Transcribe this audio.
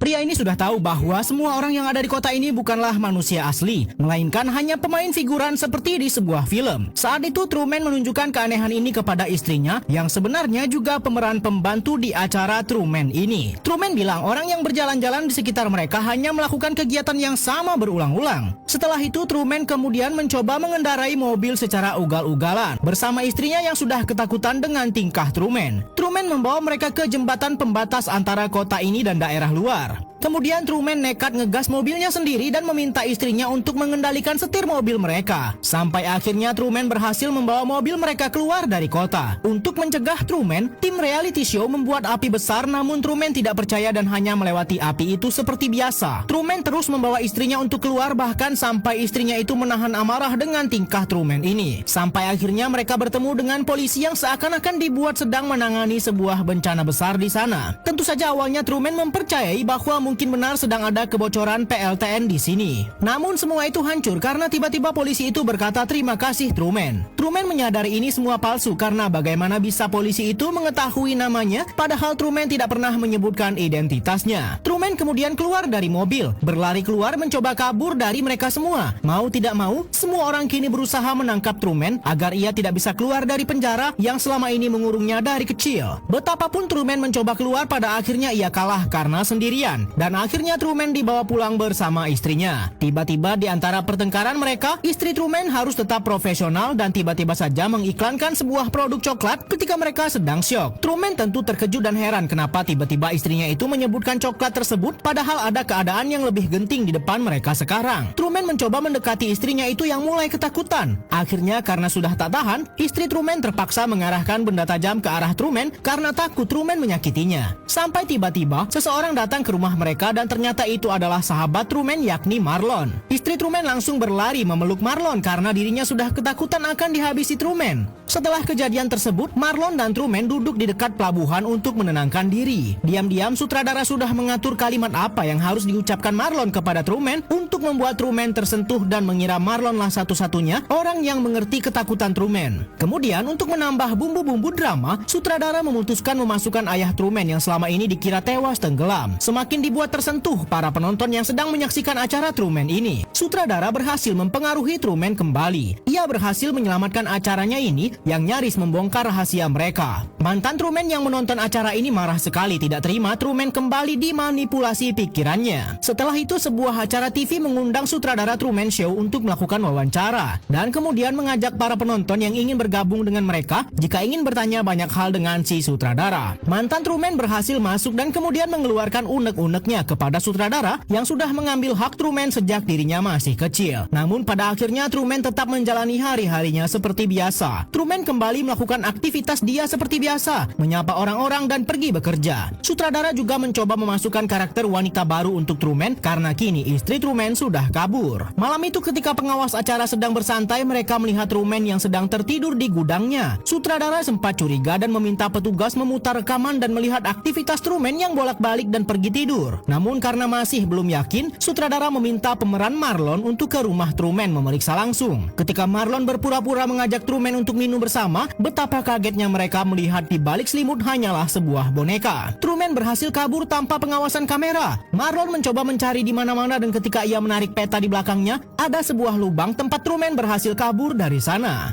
Pria ini sudah tahu bahwa semua orang yang ada di kota ini bukanlah manusia asli, melainkan hanya pemain figuran seperti di sebuah film. Saat itu Truman menunjukkan keanehan ini kepada istrinya yang sebenarnya juga pemeran pembantu di acara Truman ini. Truman bilang orang yang berjalan-jalan di sekitar mereka hanya melakukan kegiatan yang sama berulang-ulang. Setelah itu Truman kemudian mencoba mengendarai mobil secara ugal-ugalan bersama istrinya yang sudah ketakutan dengan tingkah Truman. Truman membawa mereka ke jembatan pembatas antara kota ini dan daerah luar. Kemudian Truman nekat ngegas mobilnya sendiri dan meminta istrinya untuk mengendalikan setir mobil mereka. Sampai akhirnya Truman berhasil membawa mobil mereka keluar dari kota. Untuk mencegah Truman, tim reality show membuat api besar, namun Truman tidak percaya dan hanya melewati api itu seperti biasa. Truman terus membawa istrinya untuk keluar, bahkan sampai istrinya itu menahan amarah dengan tingkah Truman ini. Sampai akhirnya mereka bertemu dengan polisi yang seakan-akan dibuat sedang menangani sebuah bencana besar di sana. Tentu saja awalnya Truman mempercayai bahwa mungkin benar sedang ada kebocoran PLTN di sini. Namun semua itu hancur karena tiba-tiba polisi itu berkata terima kasih Truman. Truman menyadari ini semua palsu karena bagaimana bisa polisi itu mengetahui namanya padahal Truman tidak pernah menyebutkan identitasnya. Truman kemudian keluar dari mobil, berlari keluar mencoba kabur dari mereka semua. Mau tidak mau, semua orang kini berusaha menangkap Truman agar ia tidak bisa keluar dari penjara yang selama ini mengurungnya dari kecil. Betapapun Truman mencoba keluar, pada akhirnya ia kalah karena sendirian. Dan akhirnya Truman dibawa pulang bersama istrinya. Tiba-tiba di antara pertengkaran mereka, istri Truman harus tetap profesional dan tiba-tiba saja mengiklankan sebuah produk coklat ketika mereka sedang syok. Truman tentu terkejut dan heran kenapa tiba-tiba istrinya itu menyebutkan coklat tersebut padahal ada keadaan yang lebih genting di depan mereka sekarang. Truman mencoba mendekati istrinya itu yang mulai ketakutan. Akhirnya karena sudah tak tahan, istri Truman terpaksa mengarahkan benda tajam ke arah Truman karena takut Truman menyakitinya. Sampai tiba-tiba seseorang datang ke rumah mereka dan ternyata itu adalah sahabat Truman yakni Marlon. Istri Truman langsung berlari memeluk Marlon karena dirinya sudah ketakutan akan dihabisi Truman. Setelah kejadian tersebut, Marlon dan Truman duduk di dekat pelabuhan untuk menenangkan diri. Diam-diam sutradara sudah mengatur kalimat apa yang harus diucapkan Marlon kepada Truman untuk membuat Truman tersentuh dan mengira Marlonlah satu-satunya orang yang mengerti ketakutan Truman. Kemudian untuk menambah bumbu-bumbu drama, sutradara memutuskan memasukkan ayah Truman yang selama ini dikira tewas tenggelam. Semakin dibuat tersentuh para penonton yang sedang menyaksikan acara Truman ini. Sutradara berhasil mempengaruhi Truman kembali. Ia berhasil menyelamatkan acaranya ini yang nyaris membongkar rahasia mereka. Mantan Truman yang menonton acara ini marah sekali tidak terima Truman kembali dimanipulasi pikirannya. Setelah itu sebuah acara TV mengundang sutradara Truman Show untuk melakukan wawancara dan kemudian mengajak para penonton yang ingin bergabung dengan mereka jika ingin bertanya banyak hal dengan si sutradara. Mantan Truman berhasil masuk dan kemudian mengeluarkan unek-uneknya kepada sutradara yang sudah mengambil hak Truman sejak dirinya masih kecil. Namun pada akhirnya Truman tetap menjalani hari-harinya seperti biasa. Truman kembali melakukan aktivitas dia seperti biasa, menyapa orang-orang dan pergi bekerja. Sutradara juga mencoba memasukkan karakter wanita baru untuk Truman karena kini istri Truman sudah kabur. Malam itu ketika pengawas acara sedang bersantai, mereka melihat Truman yang sedang tertidur di gudangnya. Sutradara sempat curiga dan meminta petugas memutar rekaman dan melihat aktivitas Truman yang bolak-balik dan pergi tidur. Namun karena masih belum yakin, sutradara meminta pemeran Marlon untuk ke rumah Truman memeriksa langsung. Ketika Marlon berpura-pura mengajak Truman untuk minum bersama, betapa kagetnya mereka melihat di balik selimut hanyalah sebuah boneka. Truman berhasil kabur tanpa pengawasan kamera. Marlon mencoba mencari di mana-mana dan ketika ia menarik peta di belakangnya, ada sebuah lubang tempat Truman berhasil kabur dari sana.